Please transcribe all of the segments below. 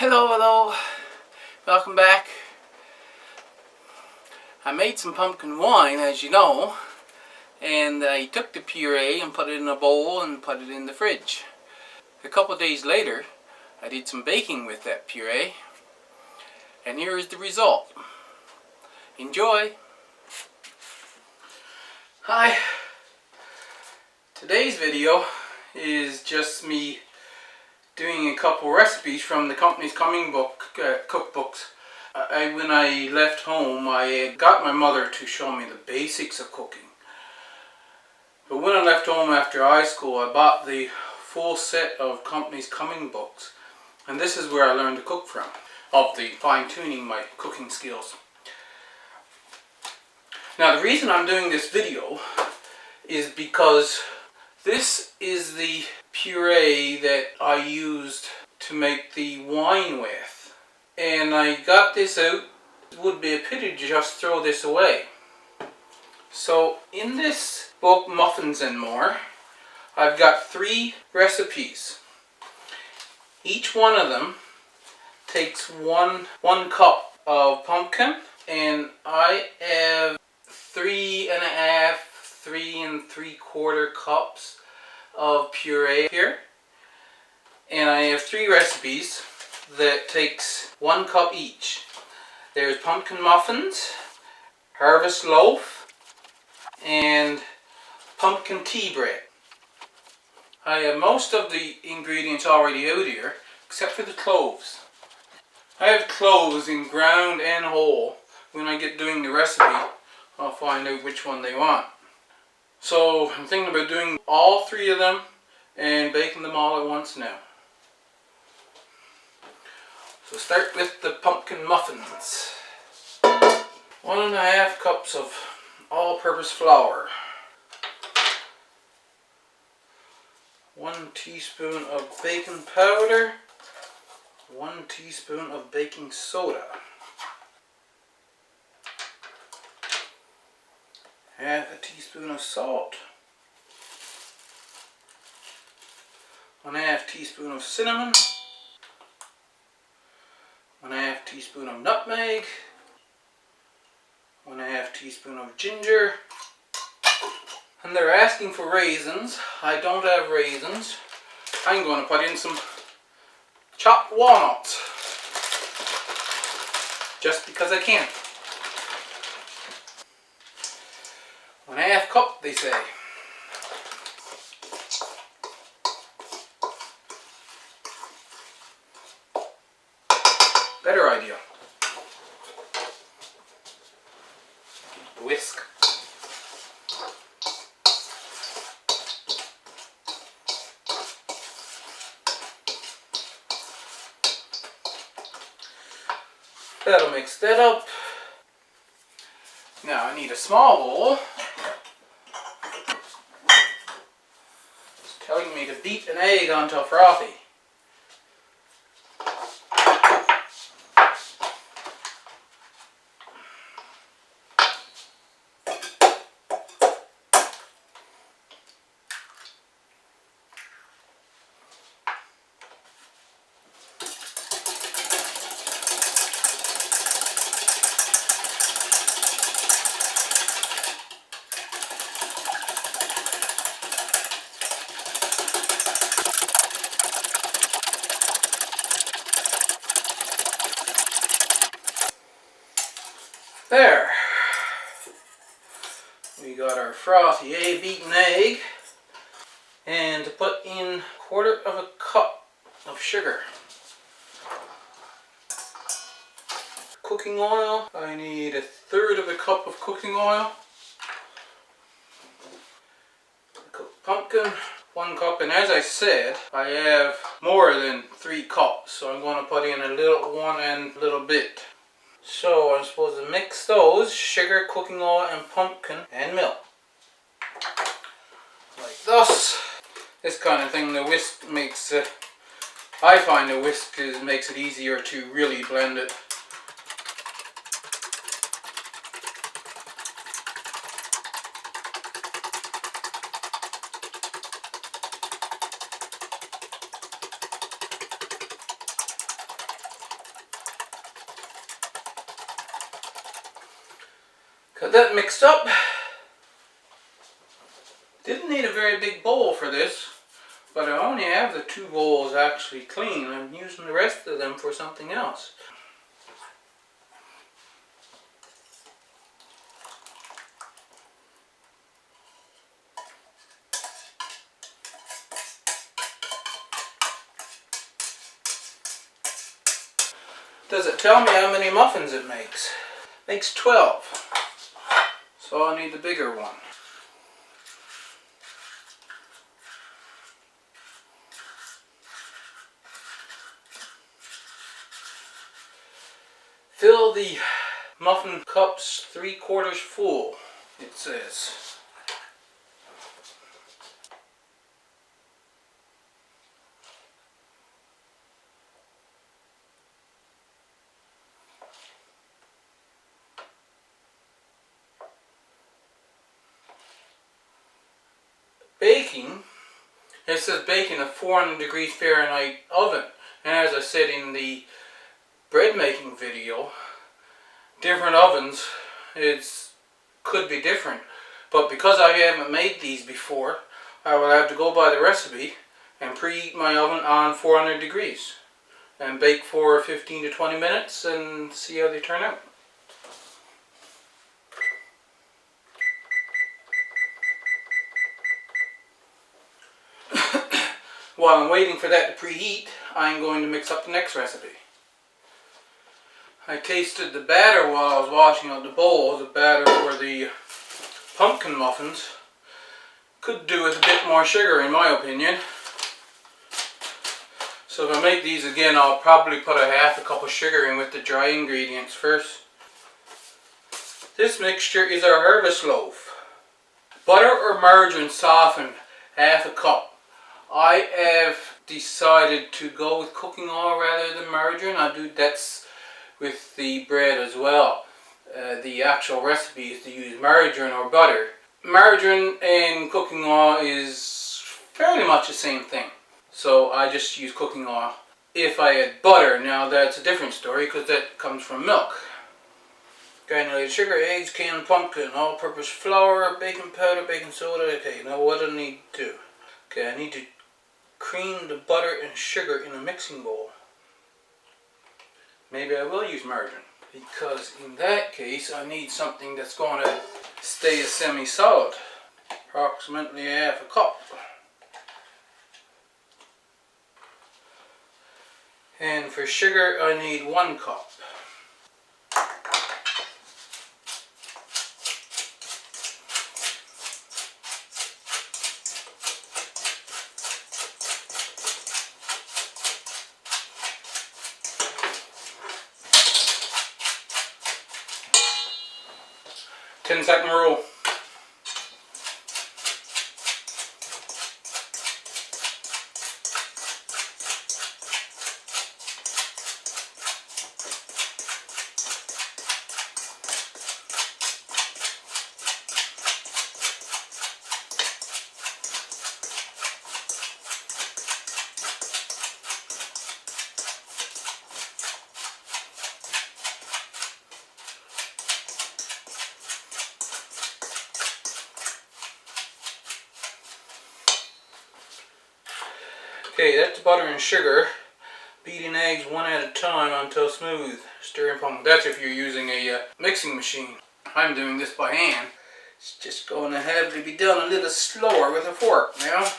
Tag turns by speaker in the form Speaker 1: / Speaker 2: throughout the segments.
Speaker 1: Hello, welcome back. I made some pumpkin wine, as you know, and I took the puree and put it in a bowl and put it in the fridge. A couple of days later, I did some baking with that puree, and here is the result. Enjoy! Hi! Today's video is just me doing a couple recipes from the company's cookbooks. When I left home, I got my mother to show me the basics of cooking. But when I left home after high school, I bought the full set of company's coming books, and this is where I learned to cook from, of the fine-tuning my cooking skills. Now the reason I'm doing this video is because this is the puree that I used to make the wine with, and I got this out. It would be a pity to just throw this away. So in this book, Muffins and More, I've got 3 recipes. Each one of them takes one cup of pumpkin, and I have 3 3¾ cups of puree here, and I have 3 recipes that takes 1 cup each. There's pumpkin muffins, harvest loaf, and pumpkin tea bread. I have most of the ingredients already out here, except for the cloves. I have cloves in ground and whole. When I get doing the recipe, I'll find out which one they want. So I'm thinking about doing all 3 of them and baking them all at once now. So start with the pumpkin muffins. 1½ cups of all-purpose flour. 1 teaspoon of baking powder. 1 teaspoon of baking soda. ½ teaspoon of salt, 1/2 teaspoon of cinnamon, 1/2 teaspoon of nutmeg, 1/2 teaspoon of ginger, and they're asking for raisins. I don't have raisins. I'm going to put in some chopped walnuts, just because I can. 1/2 cup, they say. Better idea. Whisk. That'll mix that up. Now I need a small bowl. It's telling me to beat an egg until frothy. There, we got our frothy beaten egg, and to put in 1/4 cup of sugar. Cooking oil, I need 1/3 cup of cooking oil. Cooked pumpkin, 1 cup, and as I said, I have more than 3 cups, so I'm going to put in a little one and a little bit. So I'm supposed to mix those, sugar, cooking oil, and pumpkin, and milk. Like this. This kind of thing, the whisk makes it, I find the whisk makes it easier to really blend it. Got that mixed up. Didn't need a very big bowl for this, but I only have the 2 bowls actually clean. I'm using the rest of them for something else. Does it tell me how many muffins it makes? Makes 12. So I'll need the bigger one. Fill the muffin cups 3/4 full, it says. Baking, it says bake in a 400 degrees Fahrenheit oven. And as I said in the bread making video, different ovens could be different. But because I haven't made these before, I will have to go by the recipe and preheat my oven on 400 degrees. And bake for 15 to 20 minutes and see how they turn out. While I'm waiting for that to preheat, I'm going to mix up the next recipe. I tasted the batter while I was washing out the bowl, the batter for the pumpkin muffins. Could do with a bit more sugar in my opinion. So if I make these again, I'll probably put a 1/2 cup of sugar in with the dry ingredients first. This mixture is our harvest loaf. Butter or margarine softened, 1/2 cup. I have decided to go with cooking oil rather than margarine. I do that's with the bread as well. The actual recipe is to use margarine or butter. Margarine and cooking oil is fairly much the same thing. So I just use cooking oil. If I add butter, now that's a different story because that comes from milk. Granulated sugar, eggs, canned pumpkin, all-purpose flour, baking powder, baking soda. Okay, now what do I need to do? Okay, I need to cream the butter and sugar in a mixing bowl. Maybe I will use margarine, because in that case I need something that's going to stay a semi-solid. Approximately 1/2 cup. And for sugar I need 1 cup. Ten-second rule. Okay, that's butter and sugar. Beating eggs one at a time until smooth. Stirring pumpkin. That's if you're using a mixing machine. I'm doing this by hand. It's just going to have to be done a little slower with a fork now.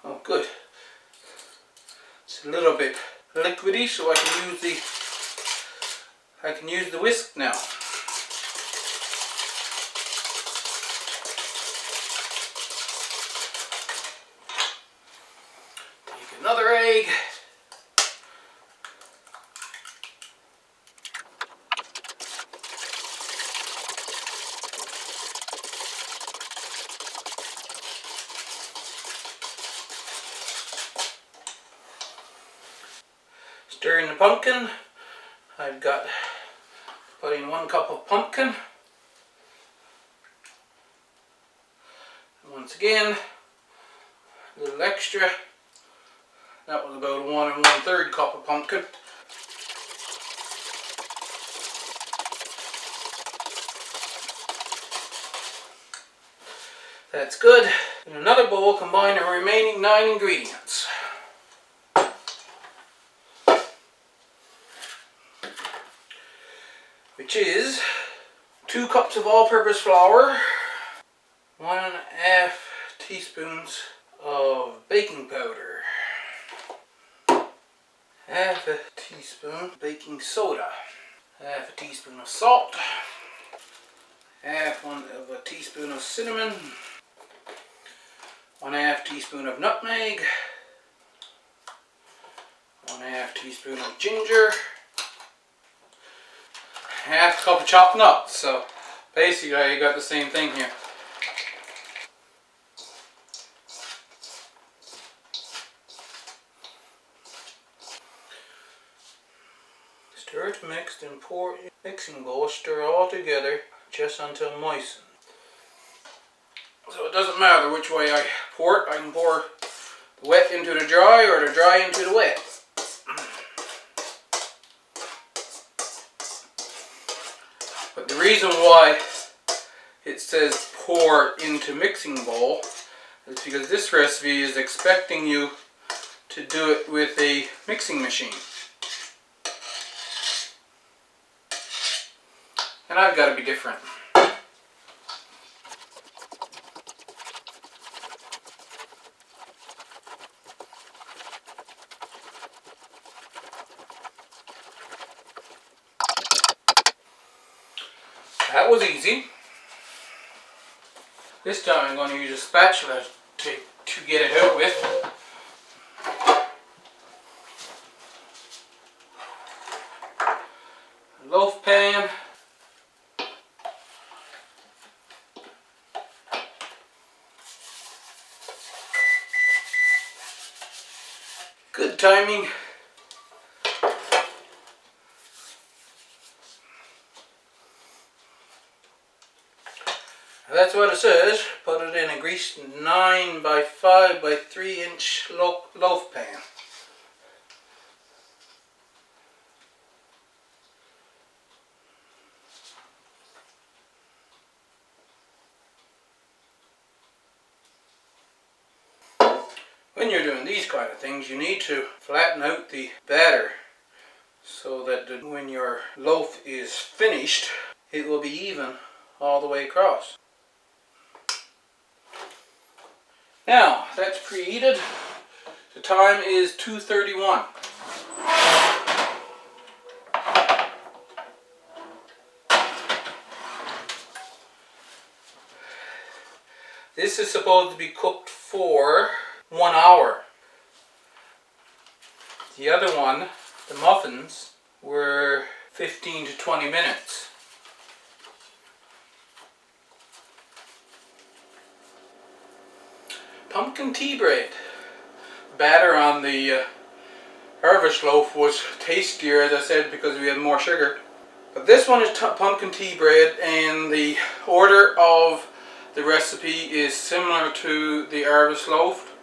Speaker 1: Oh, good. It's a little bit liquidy, so I can use the whisk now. Take another egg. Stirring the pumpkin. I've got put in 1 cup of pumpkin. Once again, a little extra. That was about 1 1/3 cup of pumpkin. That's good. In another bowl, combine the remaining 9 ingredients. Which is 2 cups of all-purpose flour, 1½ teaspoons of baking powder, ½ teaspoon baking soda, ½ teaspoon of salt, ½ teaspoon of cinnamon, 1/2 teaspoon of nutmeg, 1/2 teaspoon of ginger, ½ cup of chopped nuts. So basically you got the same thing here. Stir to mix, then pour in mixing bowl. Stir all together just until moistened. So it doesn't matter which way I pour it. I can pour the wet into the dry or the dry into the wet. But the reason why it says pour into mixing bowl is because this recipe is expecting you to do it with a mixing machine. And I've got to be different. That was easy. This time I'm going to use a spatula to get it out with. A loaf pan. Good timing. That's what it says. Put it in a greased 9 by 5 by 3 inch loaf pan. When you're doing these kind of things, you need to flatten out the batter so that when your loaf is finished, it will be even all the way across. Now, that's preheated. The time is 2:31. This is supposed to be cooked for 1 hour. The other one, the muffins, were 15 to 20 minutes. Pumpkin tea bread. Batter on the harvest loaf was tastier, as I said, because we had more sugar. But this one is pumpkin tea bread, and the order of the recipe is similar to the harvest loaf.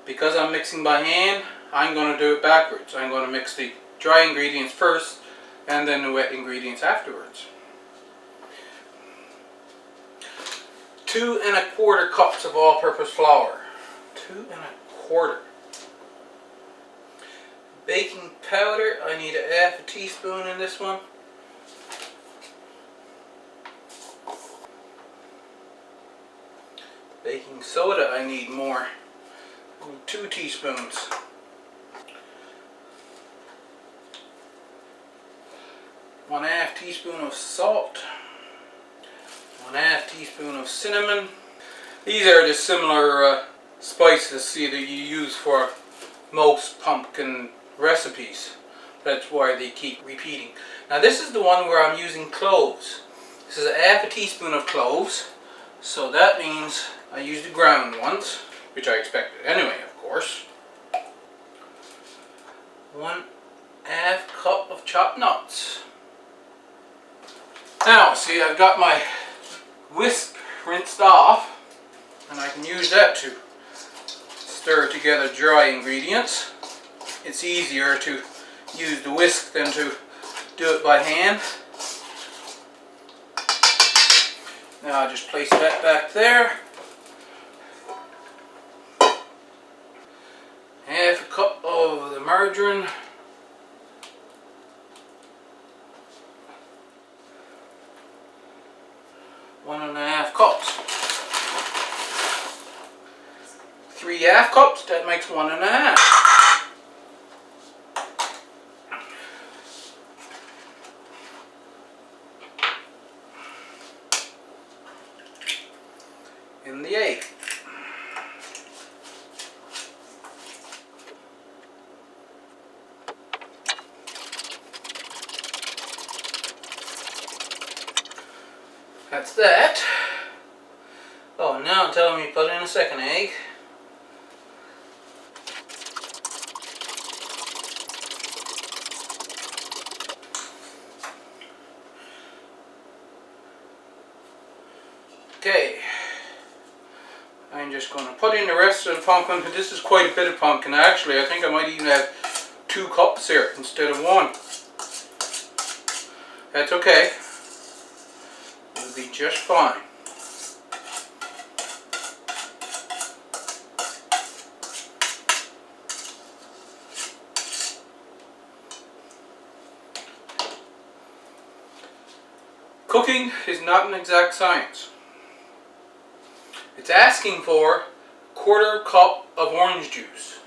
Speaker 1: Because I'm mixing by hand, I'm going to do it backwards. I'm going to mix the dry ingredients first and then the wet ingredients afterwards. 2 1/4 cups of all-purpose flour. 2 1/4. Baking powder, I need ½ teaspoon in this one. Baking soda, I need more. 2 teaspoons. ½ teaspoon of salt. 1/2 teaspoon of cinnamon. These are the similar spices that you use for most pumpkin recipes. That's why they keep repeating. Now this is the one where I'm using cloves. This is ½ teaspoon of cloves. So that means I use the ground ones, which I expected anyway, of course. 1/2 cup of chopped nuts. Now, see, I've got my whisk rinsed off. can use that to stir together dry ingredients. It's easier to use the whisk than to do it by hand. Now I'll just place that back there. Half a cup of the margarine. One and a half cups. 3 half cups, that makes 1 and a half. In the egg. That's that. Oh, now it's telling me to put in a second egg. Okay. I'm just going to put in the rest of the pumpkin. This is quite a bit of pumpkin. Actually, I think I might even have 2 cups here instead of 1. That's okay. It'll be just fine. Cooking is not an exact science. It's asking for 1/4 cup of orange juice.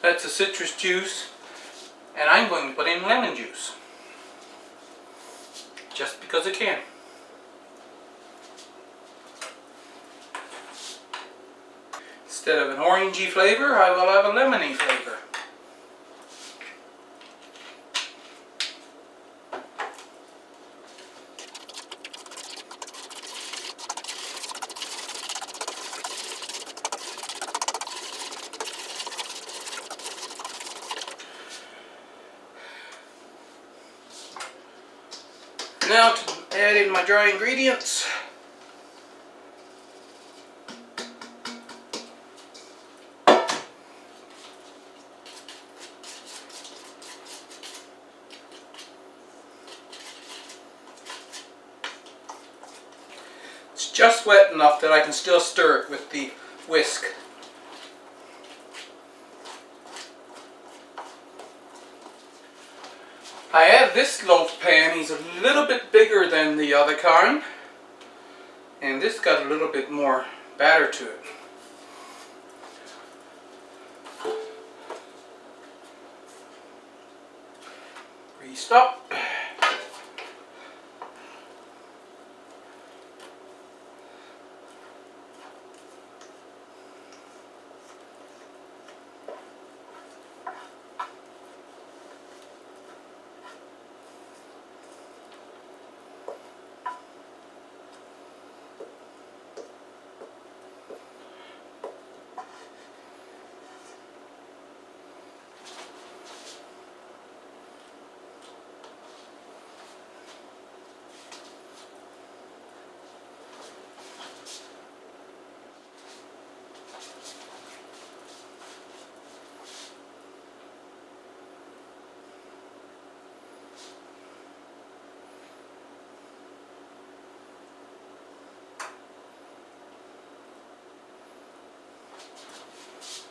Speaker 1: That's a citrus juice, and I'm going to put in lemon juice. Just because I can. Instead of an orangey flavor, I will have a lemony flavor. Now to add in my dry ingredients. It's just wet enough that I can still stir it with the whisk. I have this loaf pan. He's a little bit bigger than the other kind, and this got a little bit more batter to it. Greased up.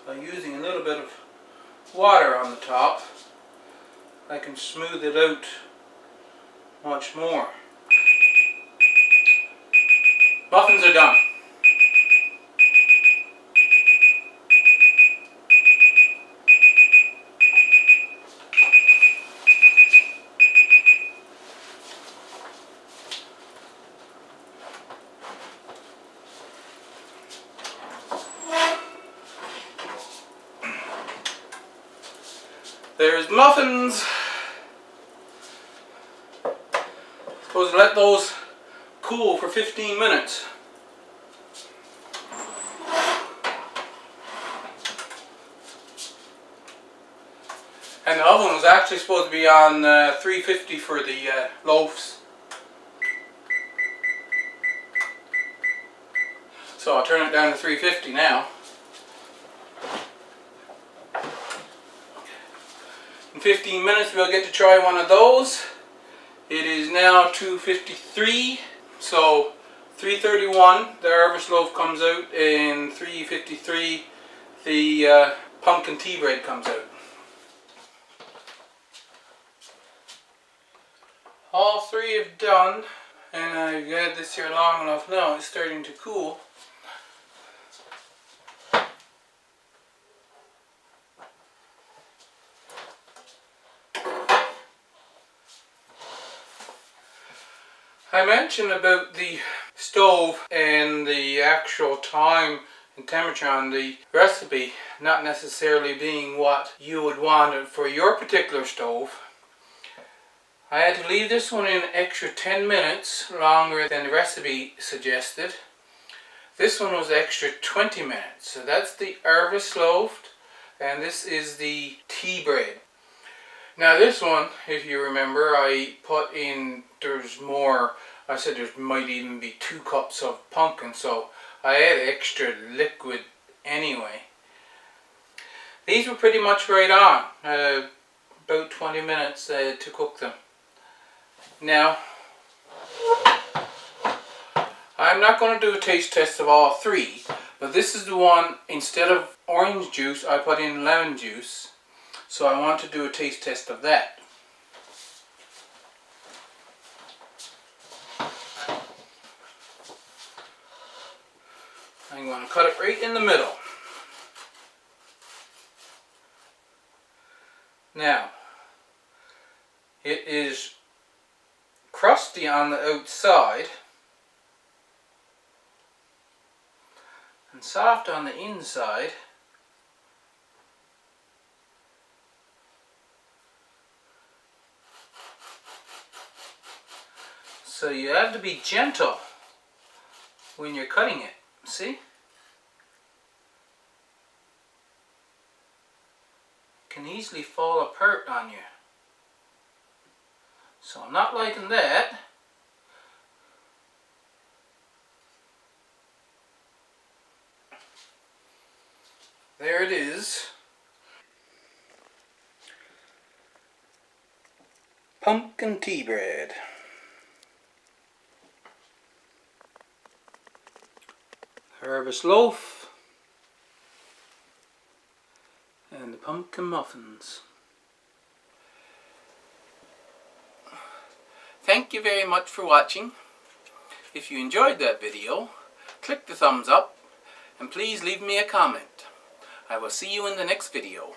Speaker 1: By using a little bit of water on the top, I can smooth it out much more. Muffins are done. There's muffins. Supposed to let those cool for 15 minutes. And the oven was actually supposed to be on 350 for the loaves. So I'll turn it down to 350 now. In 15 minutes we'll get to try one of those. It is now 2:53, so 3:31 the harvest loaf comes out, and 3:53 the pumpkin tea bread comes out. All three have done, and I've had this here long enough now, it's starting to cool. I mentioned about the stove and the actual time and temperature on the recipe not necessarily being what you would want it for your particular stove. I had to leave this one in extra 10 minutes longer than the recipe suggested. This one was extra 20 minutes. So that's the harvest loaf, and this is the tea bread. Now this one, if you remember, I put in, there's more, I said there might even be 2 cups of pumpkin, so I had extra liquid anyway. These were pretty much right on, about 20 minutes to cook them. Now, I'm not going to do a taste test of all 3, but this is the one, instead of orange juice, I put in lemon juice. So I want to do a taste test of that. I'm going to cut it right in the middle. Now, it is crusty on the outside and soft on the inside. So you have to be gentle when you're cutting it, see? It can easily fall apart on you. So I'm not liking that. There it is. Pumpkin tea bread. Harvest loaf and the pumpkin muffins. Thank you very much for watching. If you enjoyed that video, click the thumbs up and please leave me a comment. I will see you in the next video.